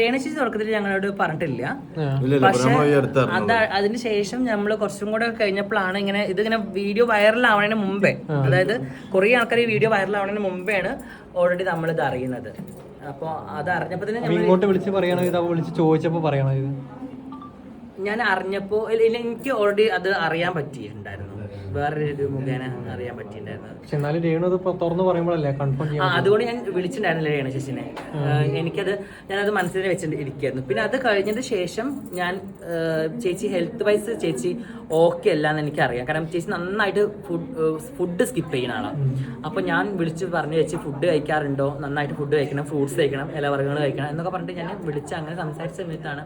രേണുചേച്ചി തുടക്കത്തിൽ ഞങ്ങളോട് പറഞ്ഞിട്ടില്ല. പക്ഷെ അതിന് ശേഷം നമ്മൾ കുറച്ചും കൂടെ കഴിഞ്ഞപ്പോഴാണ് ഇതിങ്ങനെ വീഡിയോ വൈറൽ ആവണതിന് മുമ്പേ, അതായത് കുറെ ആൾക്കാർ ഈ വീഡിയോ വൈറൽ ആവണതിന് മുമ്പെയാണ് ഓൾറെഡി നമ്മളിത് അറിയുന്നത്. അപ്പോൾ അത് അറിഞ്ഞപ്പോൾ തന്നെ ഇങ്ങോട്ട് വിളിച്ച് പറയണോ ഇത് വിളിച്ച് ചോദിച്ചപ്പോൾ പറയണോ ഇത്? ഞാൻ അറിഞ്ഞപ്പോൾ എനിക്ക് ഓൾറെഡി അത് അറിയാൻ പറ്റിയിട്ടുണ്ടായിരുന്നു, വേറൊരു മുഖേന അറിയാൻ പറ്റിയിട്ടുണ്ടായിരുന്നു. പക്ഷെ എന്നാലും രേണു അത് തുറന്ന് പറയുമ്പോഴല്ലേ കൺഫേം ചെയ്യാം. അതുകൊണ്ട് ഞാൻ വിളിച്ചിട്ടുണ്ടായിരുന്നില്ല രേണു ചേച്ചിനെ. ഞാനത് മനസ്സിൽ വെച്ചിരിക്കുന്നു. പിന്നെ അത് കഴിഞ്ഞതിന് ശേഷം ഞാൻ ചേച്ചി ഹെൽത്ത് വൈസ് ചേച്ചി ഓക്കെ അല്ലാന്ന് എനിക്കറിയാം. കാരണം ചേച്ചി നന്നായിട്ട് ഫുഡ് സ്കിപ്പ് ചെയ്യുന്ന ആളാണ്. അപ്പോൾ ഞാൻ വിളിച്ച് പറഞ്ഞു ചേച്ചി ഫുഡ് കഴിക്കാറുണ്ടോ, നന്നായിട്ട് ഫുഡ് കഴിക്കണം, ഫ്രൂട്ട്സ് കഴിക്കണം, ഇലവർഗ്ഗങ്ങൾ കഴിക്കണം എന്നൊക്കെ പറഞ്ഞിട്ട് ഞാൻ വിളിച്ച് അങ്ങനെ സംസാരിച്ച സമയത്താണ്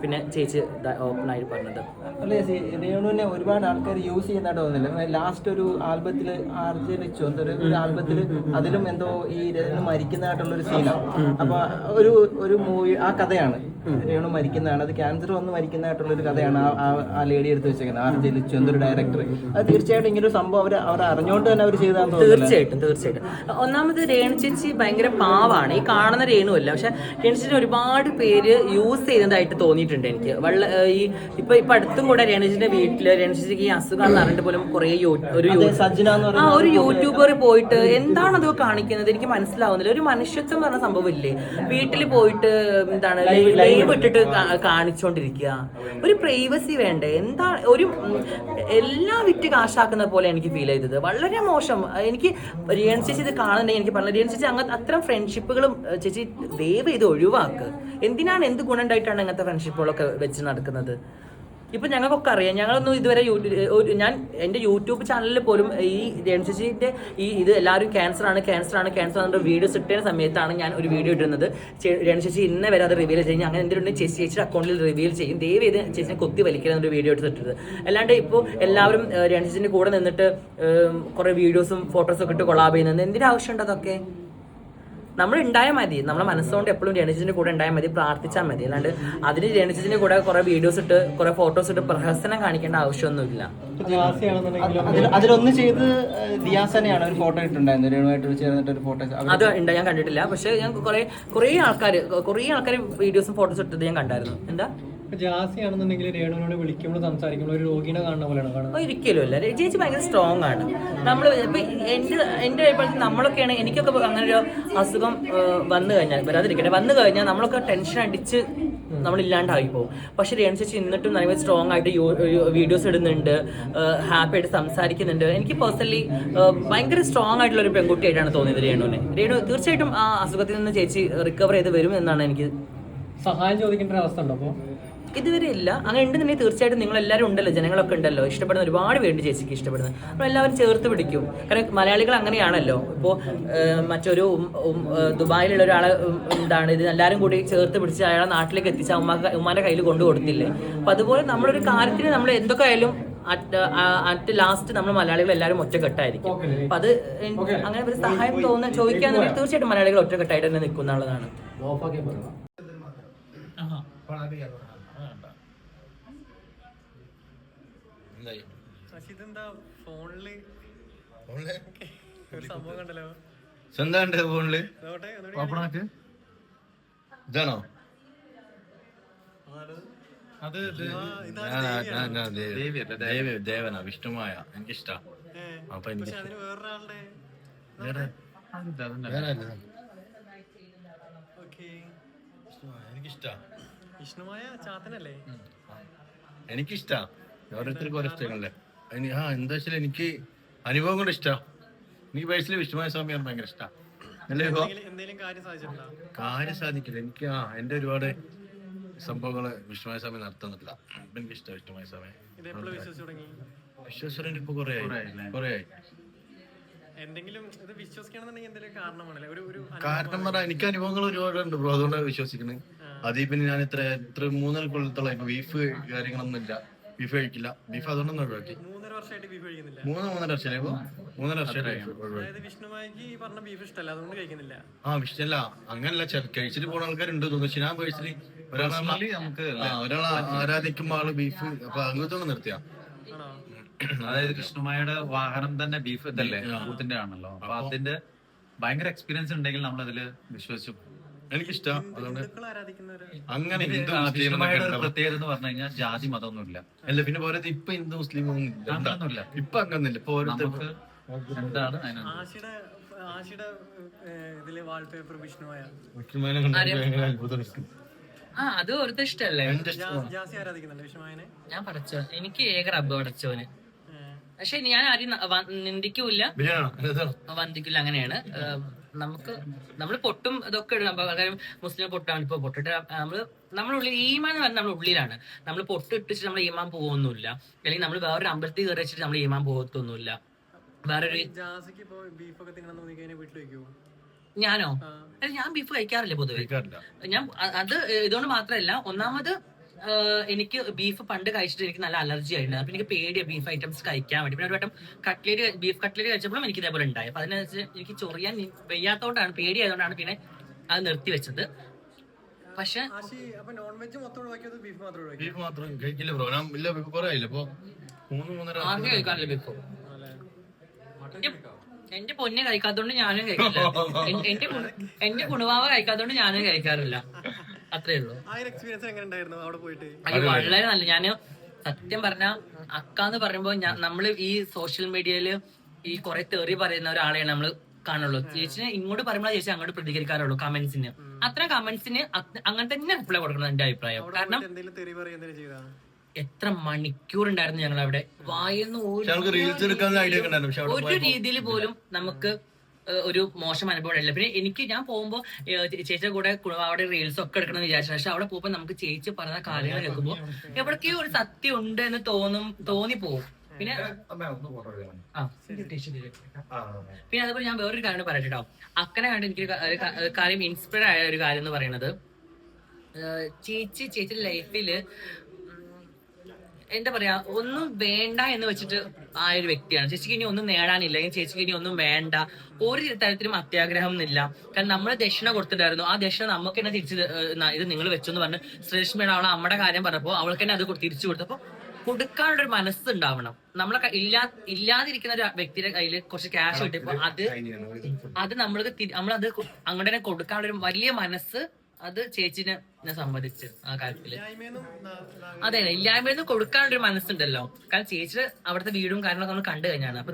പിന്നെ ചേച്ചി ഓപ്പൺ ആയിട്ട് പറഞ്ഞത്. അല്ലേ രേണുവിനെ ഒരുപാട് ആൾക്കാർ യൂസ് ചെയ്യുന്നതായിട്ട് തോന്നുന്നില്ല. ലാസ്റ്റ് ഒരു ആൽബത്തിൽ ഒരു ആൽബത്തിൽ അതിലും എന്തോ ഈ രേണു മരിക്കുന്നതായിട്ടുള്ളൊരു സീനാണ്. അപ്പൊ ഒരു മൂവി ആ കഥയാണ്, രേണു മരിക്കുന്നതാണ്, അത് ക്യാൻസർ വന്ന് മരിക്കുന്നതായിട്ടുള്ളൊരു കഥയാണ് ആ ലേഡി എടുത്ത് വെച്ചേക്കുന്നത്, ആർജെ ലിച്ചു ഡയറക്ടർ. അത് തീർച്ചയായിട്ടും ഇങ്ങനൊരു സംഭവം അവർ അറിഞ്ഞുകൊണ്ട് തന്നെ അവർ ചെയ്താന്ന് തോന്നുന്നു. തീർച്ചയായിട്ടും. ഒന്നാമത് രേണു ചേച്ചി ഭയങ്കര പാവാണ്, ഈ കാണുന്ന രേണുവല്ല. പക്ഷെ രേണു ചേച്ചി ഒരുപാട് പേര് യൂസ് ചെയ്യുന്നതായിട്ട് തോന്നിയിട്ടുണ്ട് എനിക്ക്. ഇപ്പൊ അടുത്തും കൂടെ രേണു ചേച്ചിന്റെ വീട്ടില് രേണു ചേച്ചിക്ക് ഈ അസുഖമാണെന്ന് അറിഞ്ഞിട്ട് പോലും കുറെ ഒരു യൂട്യൂബർ പോയിട്ട് എന്താണത് കാണിക്കുന്നത് എനിക്ക് മനസ്സിലാവുന്നില്ല. ഒരു മനുഷ്യത്വം പറഞ്ഞ സംഭവം ഇല്ലേ? വീട്ടിൽ പോയിട്ട് എന്താണ് ലൈവ് ഇട്ടിട്ട് കാണിച്ചോണ്ടിരിക്കുക, ഒരു പ്രൈവസി വേണ്ടേ? എന്താ എല്ലാം വിറ്റ് കാശാക്കുന്ന പോലെ എനിക്ക് ഫീൽ ചെയ്തത്. വളരെ മോശം. എനിക്ക് രേണു ചേച്ചി ഇത് കാണുന്നുണ്ടെങ്കിൽ എനിക്ക് പറഞ്ഞു, രേണു ചേച്ചി അങ്ങനത്തെ അത്തരം ഫ്രണ്ട്ഷിപ്പുകളും ചേച്ചി ദയവ് ചെയ്ത് ഒഴിവാക്ക്. എന്ത് ഗുണം ഉണ്ടായിട്ടാണ് അങ്ങനത്തെ ഫ്രണ്ട്ഷിപ്പുകളൊക്കെ വെച്ച് നടക്കുന്നത്? ഇപ്പൊ ഞങ്ങൾക്കൊക്കെ അറിയാം, ഞങ്ങളൊന്നും ഇതുവരെ ഞാൻ എന്റെ യൂട്യൂബ് ചാനലിൽ പോലും ഈ രേണു ചേച്ചിന്റെ ഇത് എല്ലാവരും ക്യാൻസർ ആണ് വീഡിയോസ് ഇട്ട സമയത്താണ് ഞാൻ ഒരു വീഡിയോ ഇടുന്നത്. രേണു ചേച്ചി ഇന്ന വരെ അത് റിവീൽ ചെയ്യും, അങ്ങനെ എന്തെങ്കിലും ചേച്ചിയുടെ അക്കൗണ്ടിൽ റിവീൽ ചെയ്യും, ദയവ് ചെയ്ത് ചേച്ചിനെ കൊത്തി വലിക്കുന്ന ഒരു വീഡിയോ എടുത്തിട്ടത്. അല്ലാണ്ട് ഇപ്പോൾ എല്ലാവരും രേണു ചേച്ചിന്റെ കൂടെ നിന്നിട്ട് കുറെ വീഡിയോസും ഫോട്ടോസും ഒക്കെ ഇട്ട് കൊളാബ് ചെയ്യുന്നത് എന്തിനാവശ്യമുണ്ട്? അതൊക്കെ നമ്മൾ ഉണ്ടായാൽ മതി, നമ്മളെ മനസ്സുകൊണ്ട് എപ്പോഴും രേണുചേച്ചിന്റെ കൂടെ ഉണ്ടായാൽ മതി, പ്രാർത്ഥിച്ചാൽ മതി. അല്ലാണ്ട് അതിന് രേണുചേച്ചിന്റെ കൂടെ കുറെ വീഡിയോസ് ഇട്ട് കുറെ ഫോട്ടോസ് ഇട്ട് പ്രഹസനം കാണിക്കേണ്ട ആവശ്യമൊന്നുമില്ല. അതിലൊന്ന് ചെയ്ത് ദിയാസനെയാണ് ഒരു ഫോട്ടോ ഇട്ടുണ്ടായിരുന്നു, രേണുവായിട്ട് ചേർന്നിട്ട് ഒരു ഫോട്ടോ. അത് ഞാൻ കണ്ടിട്ടില്ല. പക്ഷെ ഞാൻ കുറെ ആൾക്കാർ വീഡിയോസും ഫോട്ടോസും ഇട്ടത് ഞാൻ കണ്ടായിരുന്നു. എന്താ ജാസിയാണെന്നുണ്ടെങ്കിൽ രേണുവിനോട് വിളിക്കുമ്പോൾ സംസാരിക്കുമ്പോൾ ഒരു രോഗിനെ കാണുന്ന പോലെയാണ് കാണുന്നത്. ഒരിക്കലും അല്ല. ചേച്ചി ഭയങ്കര സ്ട്രോങ് ആണ്. നമ്മൾ ഇപ്പൊ എന്റെ അഭിപ്രായത്തിൽ നമ്മളൊക്കെയാണ്, എനിക്കൊക്കെ അങ്ങനെ ഒരു അസുഖം വന്നു കഴിഞ്ഞാൽ നമ്മളൊക്കെ ടെൻഷൻ അടിച്ച് നമ്മളില്ലാണ്ടായി പോകും. പക്ഷെ രേണു ചേച്ചി എന്നിട്ടും നല്ല സ്ട്രോങ് ആയിട്ട് വീഡിയോസ് ഇടുന്നുണ്ട്, ഹാപ്പി ആയിട്ട് സംസാരിക്കുന്നുണ്ട്. എനിക്ക് പേഴ്സണലി ഭയങ്കര സ്ട്രോങ് ആയിട്ടുള്ള ഒരു പെൺകുട്ടിയായിട്ടാണ് തോന്നിയത് രേണു തീർച്ചയായിട്ടും ആ അസുഖത്തിൽ നിന്ന് ചേച്ചി റിക്കവർ ചെയ്ത് വരും എന്നാണ് എനിക്ക്. സഹായം ചോദിക്കേണ്ട ഒരു അവസ്ഥ ഉണ്ടോ അപ്പോൾ? ഇതുവരെ ഇല്ല. അങ്ങനെ ഉണ്ടെന്നുണ്ടെങ്കിൽ തീർച്ചയായിട്ടും നിങ്ങൾ എല്ലാവരും ഉണ്ടല്ലോ, ജനങ്ങളൊക്കെ ഉണ്ടല്ലോ, ഇഷ്ടപ്പെടുന്ന ഒരുപാട് പേരുണ്ട് ചേച്ചിക്ക് ഇഷ്ടപ്പെടുന്നത്. അപ്പോൾ എല്ലാവരും ചേർത്ത് പിടിക്കും. കാരണം മലയാളികൾ അങ്ങനെയാണല്ലോ. ഇപ്പോൾ മറ്റൊരു ദുബായിലുള്ള ഒരാളെ ഇത് എല്ലാവരും കൂടി ചേർത്ത് പിടിച്ച് അയാളെ നാട്ടിലേക്ക് എത്തിച്ച് ഉമ്മാന്റെ കയ്യിൽ കൊണ്ടു കൊടുത്തില്ലേ? അപ്പം അതുപോലെ നമ്മളൊരു കാര്യത്തിന് നമ്മൾ എന്തൊക്കെ ആയാലും അറ്റ് ലാസ്റ്റ് നമ്മൾ മലയാളികൾ എല്ലാവരും ഒറ്റക്കെട്ടായിരിക്കും. അപ്പം അത് അങ്ങനെ ഒരു സഹായം ചോദിക്കാന്നുണ്ടെങ്കിൽ തീർച്ചയായിട്ടും മലയാളികൾ ഒറ്റക്കെട്ടായിട്ട് തന്നെ നിൽക്കും എന്നുള്ളതാണ്. ഇതാണോ? ദേവനാ വിഷ്ണുമായ എനിക്കിഷ്ടാ. അപ്പൊ എനിക്കിഷ്ടാ. ഓരോരുത്തർക്കും ഓരോ ഇഷ്ടങ്ങളല്ലേ. എന്താ വെച്ചാൽ എനിക്ക് അനുഭവം കൊണ്ട് ഇഷ്ടാ. എനിക്ക് പേഴ്സണലി വിഷ്ണുമായ സ്വാമിയാണ് ഭയങ്കര ഇഷ്ടാ. കാര്യം സാധിക്കില്ല എനിക്ക്. എന്റെ ഒരുപാട് സംഭവങ്ങള് വിഷ്ണുമായ സ്വാമി നടത്തുന്നില്ല. എനിക്കിഷ്ടം വിഷ്ണുമായ സ്വാമി. വിശ്വസ്വരൻ ഇപ്പൊ കൊറേ ആയി. കാരണം പറഞ്ഞാൽ എനിക്ക് അനുഭവങ്ങൾ ഒരുപാടുണ്ട് ബ്രോ, അതുകൊണ്ടാണ് വിശ്വസിക്കുന്നത്. അതീ പിന്നെ ഞാൻ ഇത്ര 3 കൊല്ലത്തോളം ബീഫ് കാര്യങ്ങളൊന്നും ഇല്ല, ബീഫ് കഴിക്കില്ല. ബീഫ് അതുകൊണ്ടൊന്നും ഒഴിവാക്കി. 3.5 വർഷമായി. ഇഷ്ടമല്ല അങ്ങനല്ല, കഴിച്ചിട്ട് പോണ ആൾക്കാരുണ്ട് തോന്നുന്നു. പക്ഷെ ഞാൻ പേഴ്സണലി ഒരാളെ ആരാധിക്കുമ്പോ ആള് ബീഫ് അപ്പൊ അങ്ങനത്തെ നിർത്തിയാ. അതായത് കൃഷ്ണമായുടെ വാഹനം തന്നെ ബീഫ് ഇതല്ലേ, കൂത്തിന്റെ ആണല്ലോ. അപ്പൊ അതിന്റെ ഭയങ്കര എക്സ്പീരിയൻസ് ഉണ്ടെങ്കിൽ നമ്മളതില് വിശ്വസിച്ചു. എനിക്കിഷ്ടം. അതുകൊണ്ട് അങ്ങനെ ഇത് ഹിന്ദു വിഷ്ണുമായുടെ ഒരു മുസ്ലിം പ്രത്യേകത എന്ന് പറഞ്ഞു കഴിഞ്ഞാൽ ജാതി മതമൊന്നുമില്ല. അല്ല, പിന്നെ പോരാത്ത ഇപ്പൊ ഹിന്ദു മുസ്ലിം അങ്ങനൊന്നുമില്ല. ഇപ്പൊ അങ്ങനൊന്നുമില്ല. ഇപ്പൊ ഓരോരുത്തർ നമുക്ക് എന്താണ് അതിനകത്ത് ആശിയുടെ ഇതിലെ വാൾപേപ്പർ വിഷ്ണുവായ മുസ്ലിമാനെ കണ്ടിട്ട് ഭയങ്കര അത്ഭുതം. അത് ഓർത്ത ഇഷ്ടല്ലേ? എന്റെ ഇഷ്ടം. ജാസി ആരാധിക്കുന്നുണ്ട് വിഷ്ണുവായനെ. ഞാൻ പടച്ചോ, എനിക്ക് ഏക റബ്ബ് പടച്ചോന്. പക്ഷെ ഞാൻ ആരും നിന്ദിക്കൂല ബിരിയാണോ? ഏതാണ്? വന്ദിക്കില്ല. അങ്ങനെയാണ്. നമ്മള് പൊട്ടും ഇതൊക്കെ ഇടും. കാരണം മുസ്ലിം പൊട്ടാണ്. ഇപ്പൊ പൊട്ടിട്ട് നമ്മളുള്ളിൽ ഈമാൻ എന്ന് പറഞ്ഞാൽ നമ്മുടെ ഉള്ളിലാണ്. നമ്മൾ പൊട്ടിട്ടിട്ട് നമ്മൾ ഈമാൻ പോകുന്നില്ല. അല്ലെങ്കിൽ നമ്മൾ വേറൊരു അമ്പലത്തിൽ കയറി വെച്ചിട്ട് നമ്മൾ ഈമാൻ പോകത്തൊന്നുമില്ല. വേറൊരു ജാസിക്ക് ഇപ്പൊ ബീഫൊക്കെ തിന്നണം തോന്നി കഴിഞ്ഞാൽ വീട്ടിൽ വെക്കുവോ? ഞാനോ? അല്ല, ഞാൻ ബീഫ് കഴിക്കാറില്ല പൊതുവെ. കഴിക്കാറില്ല. ഞാൻ അത് ഇതുകൊണ്ട് മാത്രമല്ല, ഒന്നാമത് എനിക്ക് ബീഫ് പണ്ട് കഴിച്ചിട്ട് എനിക്ക് നല്ല അലർജി ആയിരുന്നു. അപ്പൊ എനിക്ക് പേടിയാ ബീഫ് ഐറ്റംസ് കഴിക്കാൻ വേണ്ടി. പിന്നെ ഒരു വട്ടം ബീഫ് കട്ട്ലേറ്റ് കഴിച്ചപ്പോഴും എനിക്ക് ഇതേപോലെ ഉണ്ടായി. അപ്പൊ അതിനനുസരിച്ച് എനിക്ക് ചൊറിയാൻ വയ്യാത്തോണ്ടാണ്, പേടിയായതുകൊണ്ടാണ് പിന്നെ അത് നിർത്തി വെച്ചത്. പക്ഷെ ആശി അപ്പൊ നോൺ വെജ് മൊത്തം ഒഴിവാക്കിയത് ബീഫ് മാത്രം ഒഴിവാക്കി? ബീഫ് മാത്രം കഴിക്കില്ല ബ്രോ. ഞാൻ ഇല്ല, കുറെ ആയില്ല. ഇപ്പൊ 3-3.5 ആദ്യം കഴിക്കാറില്ല ബീഫ്. എന്റെ പൊന്നെ കഴിക്കാത്തോണ്ട് ഞാനും കഴിക്കില്ല. എന്റെ കുണുവാവ കഴിക്കാത്തോണ്ട് ഞാനും കഴിക്കാറില്ല. അത്രേ ഉള്ളൂ. ആ ഒരു എക്സ്പീരിയൻസ് എങ്ങനെ ഉണ്ടായിരുന്നു അവിടെ പോയിട്ട്? അത് വളരെ നല്ല. ഞാന് സത്യം പറഞ്ഞ അക്കാന്ന് പറയുമ്പോ നമ്മള് ഈ സോഷ്യൽ മീഡിയയില് ഈ കുറെ തെറി പറയുന്ന ഒരാളെയാണ് നമ്മള് കാണുള്ളൂ. ചേച്ചിനെ ഇങ്ങോട്ട് പറയുമ്പോൾ ചേച്ചി അങ്ങോട്ട് പ്രതികരിക്കാറുള്ളൂ കമന്റ്സിന്. അത്ര കമന്റ്സിന് അങ്ങനെ തന്നെ റിപ്ലൈ കൊടുക്കണം എന്റെ അഭിപ്രായം. കാരണം എന്തെങ്കിലും തെറി പറയുന്നതിന് ചെയ്താ എത്ര മണിക്കൂർ ഉണ്ടായിരുന്നു ഞങ്ങൾ അവിടെ. വായെന്ന് റീൽസ് എടുക്കാനുള്ള ഐഡിയ ഒക്കെ ഉണ്ടായിരുന്നു. പക്ഷെ അവിടെ ഒരു രീതിയിൽ പോലും നമുക്ക് ഒരു മോശം അനുഭവം ഉണ്ടായില്ല. പിന്നെ ഞാൻ പോകുമ്പോ ചേച്ചിയുടെ കൂടെ അവിടെ റീൽസ് ഒക്കെ എടുക്കണം എന്ന് വിചാരിച്ചു. പക്ഷെ അവിടെ പോകുമ്പോ നമുക്ക് ചേച്ചി പറഞ്ഞ കാര്യങ്ങൾ കേൾക്കുമ്പോ എവിടേക്കോ ഒരു സത്യം ഉണ്ട് എന്ന് തോന്നിപ്പോവും. പിന്നെ പിന്നെ അതുപോലെ ഞാൻ വേറൊരു കാര്യം പറയട്ടോ. അക്കനെ കണ്ട് എനിക്ക് ഒരു കാര്യം ഇൻസ്പയർ ആയ ഒരു കാര്യം എന്ന് പറയുന്നത്, ചേച്ചിയുടെ ലൈഫില് എന്താ പറയാ, ഒന്നും വേണ്ട എന്ന് വെച്ചിട്ട് ആ ഒരു വ്യക്തിയാണ്. ചേച്ചിക്ക് ഇനി ഒന്നും നേടാനില്ല, ചേച്ചിക്ക് ഇനി ഒന്നും വേണ്ട, ഒരു തരത്തിലും അത്യാഗ്രഹം എന്നില്ല. കാരണം നമ്മള് ദക്ഷിണ കൊടുത്തിട്ടായിരുന്നു. ആ ദക്ഷിണ നമുക്ക് തന്നെ തിരിച്ച് ഇത് നിങ്ങൾ വെച്ചെന്ന് പറഞ്ഞ് ശ്രീലക്ഷ്മിയുടെ അവളെ അമ്മയുടെ കാര്യം പറഞ്ഞപ്പോ അവൾക്ക് തന്നെ അത് തിരിച്ചു കൊടുത്തപ്പോ കൊടുക്കാനുള്ളൊരു മനസ്സുണ്ടാവണം. നമ്മളെ ഇല്ലാതിരിക്കുന്ന ഒരു വ്യക്തിയുടെ കയ്യിൽ കുറച്ച് ക്യാഷ് കിട്ടിയപ്പോ അത് നമ്മളത് അങ്ങോട്ട് തന്നെ കൊടുക്കാനുള്ള ഒരു വലിയ മനസ്സ് അത് ചേച്ചിനെ സമ്മതിച്ച് ആ കാര്യത്തില്. അതെ, ഇല്ലായ്മ കൊടുക്കാനുള്ളൊരു മനസ്സുണ്ടല്ലോ. കാരണം ചേച്ചിയുടെ അവിടുത്തെ വീടും കാര്യങ്ങളൊക്കെ നമ്മൾ കണ്ടു കഴിഞ്ഞാണ്. അപ്പൊ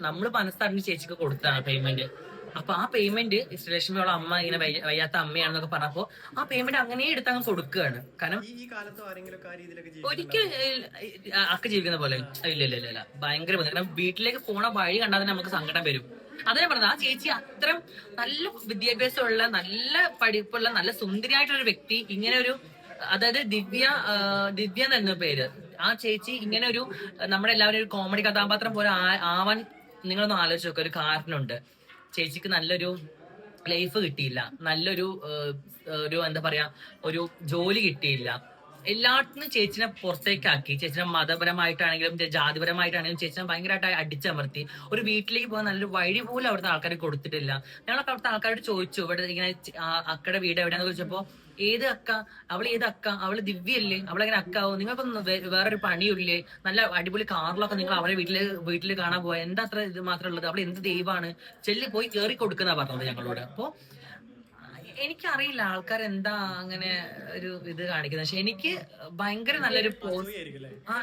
നമ്മള് മനസ്സറിഞ്ഞ് ചേച്ചിക്ക് കൊടുത്താണ് പേയ്മെന്റ്. അപ്പൊ ആ പേയ്മെന്റ് ശ്രീലക്ഷ്മിയോളം അമ്മ ഇങ്ങനെ വയ്യാത്ത അമ്മയാണെന്നൊക്കെ പറഞ്ഞപ്പോ ആ പേയ്മെന്റ് അങ്ങനെ എടുത്ത് അങ്ങ് കൊടുക്കുകയാണ്. കാരണം ഒരിക്കലും അക്ക ജീവിക്കുന്ന പോലെ ഇല്ല ഭയങ്കര ബുദ്ധിമുട്ട്. കാരണം വീട്ടിലേക്ക് പോണ വഴി കണ്ടാൽ തന്നെ നമുക്ക് സങ്കടം വരും. അതേ പറഞ്ഞത്, ആ ചേച്ചി അത്രയും നല്ല വിദ്യാഭ്യാസമുള്ള, നല്ല പഠിപ്പുള്ള, നല്ല സുന്ദരിയായിട്ടുള്ള വ്യക്തി, ഇങ്ങനെ ഒരു, അതായത് ദിവ്യ എന്ന പേര്, ആ ചേച്ചി ഇങ്ങനെ ഒരു നമ്മുടെ എല്ലാവരും ഒരു കോമഡി കഥാപാത്രം പോലെ ആവാൻ നിങ്ങളൊന്ന് ആലോചിച്ച് നോക്കുക. ഒരു കാരണമുണ്ട്. ചേച്ചിക്ക് നല്ലൊരു ലൈഫ് കിട്ടിയില്ല, നല്ലൊരു എന്താ പറയാ ഒരു ജോലി കിട്ടിയില്ല. എല്ലാത്തിനും ചേച്ചിനെ പുറത്തേക്കാക്കി. ചേച്ചിനെ മതപരമായിട്ടാണെങ്കിലും ജാതിപരമായിട്ടാണെങ്കിലും ചേച്ചിനെ ഭയങ്കരമായിട്ട് അടിച്ചമർത്തി. ഒരു വീട്ടിലേക്ക് പോകാൻ നല്ലൊരു വഴി പോലും അവിടുത്തെ ആൾക്കാർ കൊടുത്തിട്ടില്ല. ഞങ്ങളൊക്കെ അവിടുത്തെ ആൾക്കാരോട് ചോദിച്ചു, ഇവിടെ ഇങ്ങനെ അക്കയുടെ വീട് എവിടെയാന്ന് ചോദിച്ചപ്പോ ഏത് അക്ക, അവള് ദിവ്യല്ലേ, അവളെങ്ങനെ അക്കാവും, നിങ്ങൾക്കൊന്നും വേറൊരു പണിയില്ലേ, നല്ല അടിപൊളി കാറിലൊക്കെ നിങ്ങൾ അവരെ വീട്ടിൽ കാണാൻ പോയാൽ എന്താ അത്ര ഇത് മാത്രമേ ഉള്ളത്, അവൾ എന്ത് ദൈവമാണ്, ചെല്ലി പോയി കേറി കൊടുക്കുന്ന പറഞ്ഞത് ഞങ്ങളോട്. അപ്പൊ എനിക്കറിയില്ല ആൾക്കാർ എന്താ അങ്ങനെ ഒരു ഇത് കാണിക്കുന്നത്. പക്ഷെ എനിക്ക് ഭയങ്കര നല്ലൊരു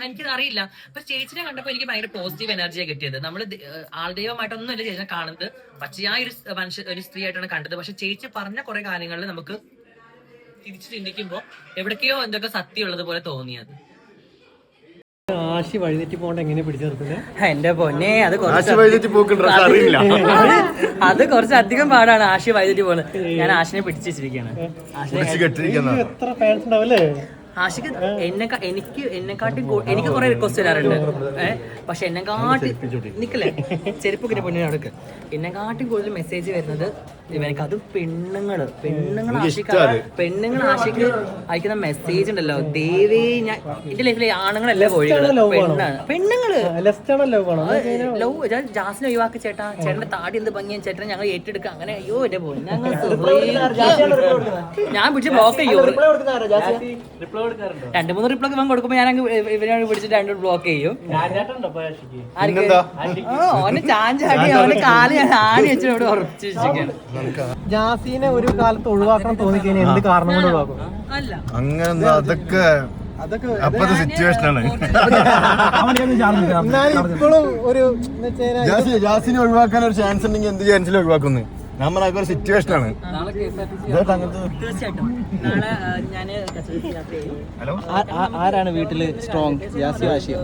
എനിക്ക് അറിയില്ല. അപ്പൊ ചേച്ചിനെ കണ്ടപ്പോ എനിക്ക് ഭയങ്കര പോസിറ്റീവ് എനർജിയാണ് കിട്ടിയത്. നമ്മള് ആൾദൈവമായിട്ടൊന്നും അല്ല ചേച്ചിനെ കാണുന്നത്, പച്ചയായ ഒരു സ്ത്രീ ആയിട്ടാണ് കണ്ടത്. പക്ഷെ ചേച്ചി പറഞ്ഞ കുറെ കാര്യങ്ങളിൽ നമുക്ക് തിരിച്ചു ചിന്തിക്കുമ്പോ എവിടേക്കോ എന്തൊക്കെ സത്യം ഉള്ളത് പോലെ തോന്നിയത്. ആശി വഴിതെറ്റി പോകണ്ട എങ്ങനെ പിടിച്ചു നിർത്തുന്നത്? എന്റെ പൊന്നെ, അത് കുറച്ച് അധികം പാടാണ് ആശി വഴിതെറ്റി പോകുന്നത്. ഞാൻ ആശിനെ പിടിച്ചു വെച്ചിരിക്കുകയാണ്. എത്ര ഫാൻസ് ഉണ്ടാവല്ലേ ആശിക്ക്? എനിക്ക് കുറെ റിക്വസ്റ്റ് വരാറുണ്ട്. പക്ഷെ എന്നെക്കാട്ടി നിക്കല്ലേ ചെരുപ്പൊക്കെ പൊന്നിന് അടുക്ക് എന്നെക്കാട്ടി കൂടുതൽ മെസ്സേജ് വരുന്നത് ഇവനക്ക്, അതും പെണ്ണുങ്ങൾ ആശിക്ക് അയക്കുന്ന മെസ്സേജ് ഉണ്ടല്ലോ. ദേവേ, ഞാൻ എന്റെ ലൈഫിലെ ആണുങ്ങളല്ല കോഴികള്, പെണ്ണുങ്ങള് ലവ്. ജാസിനെ ഒഴിവാക്കി ചേട്ടന്റെ താടി എന്ത് ഭംഗിയാ ചേട്ടൻ, ഞങ്ങൾ ഏറ്റെടുക്കുക. അങ്ങനെ അയ്യോ എന്റെ പോയി ഞാൻ പിടിച്ച് ബ്ലോക്ക് ചെയ്യോ. 2-3 റിപ്ലൈ ഇവൻ കൊടുക്കുമ്പോ ഞാൻ ഇവനോട് പിടിച്ചിട്ട് 2 ബ്ലോക്ക് ചെയ്യും. ഓന് ചാഞ്ചാടി അവന് കാല് ഞാൻ ആണി വെച്ചിട്ട് ഇവിടെ ഉറപ്പിച്ചു വെച്ചിരിക്കുകയാണ്. ജാസിനെ ഒരു കാലത്ത് ഒഴിവാക്കണം തോന്നിക്കഴിഞ്ഞാൽ എന്ത് കാരണം കൊണ്ട് ഒഴിവാക്കും? അല്ല അങ്ങനെ അതൊക്കെ അപ്പത്തെ സിറ്റുവേഷൻ ആണ്. ഇപ്പോഴും ഒരു ജാസിനെ ഒഴിവാക്കാൻ ഒരു ചാൻസ് ഉണ്ടെങ്കിൽ എന്ത് ചാൻസിൽ ഒഴിവാക്കുന്നു? നമ്മളൊക്കെ ഒരു സിറ്റുവേഷൻ ആണ്. തീർച്ചയായിട്ടും നാളെ ഞാൻ യാത്ര ചെയ്യും. ആരാണ് വീട്ടില് സ്ട്രോങ്, ജാസി ആശയോ?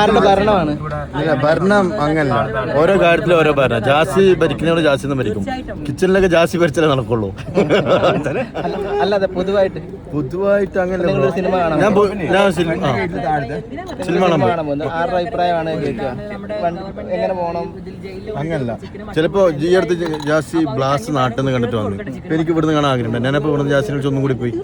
ആരുടെ ഭരണമാണ്? ഭരണം അങ്ങനല്ല, ഓരോ കാര്യത്തിലും ഓരോ ഭരണം. ജാസി ഭരിക്കുന്നവര് ജാസി എന്ന് ഭരിക്കും. കിച്ചണിലൊക്കെ ജാസി ഭരിച്ചാലേ നടക്കുള്ളൂ. അല്ലാതെ പൊതുവായിട്ട് അങ്ങനെ സിനിമ കാണാൻ ആരുടെ അഭിപ്രായമാണ് കേൾക്കുക? എങ്ങനെ പോകണം? അങ്ങനല്ല, ചിലപ്പോ ഈ അടുത്ത് ജാസി ബ്ലാസ്റ്റ് നാട്ടിൽ നിന്ന് കണ്ടിട്ട് വന്നു. എനിക്ക് ഇവിടുന്ന് കാണാൻ ആഗ്രഹമുണ്ട്. ഞാനപ്പോ ഇവിടുന്ന് ജാസിനെ വിളിച്ച് ഒന്നും കൂടി പോയി.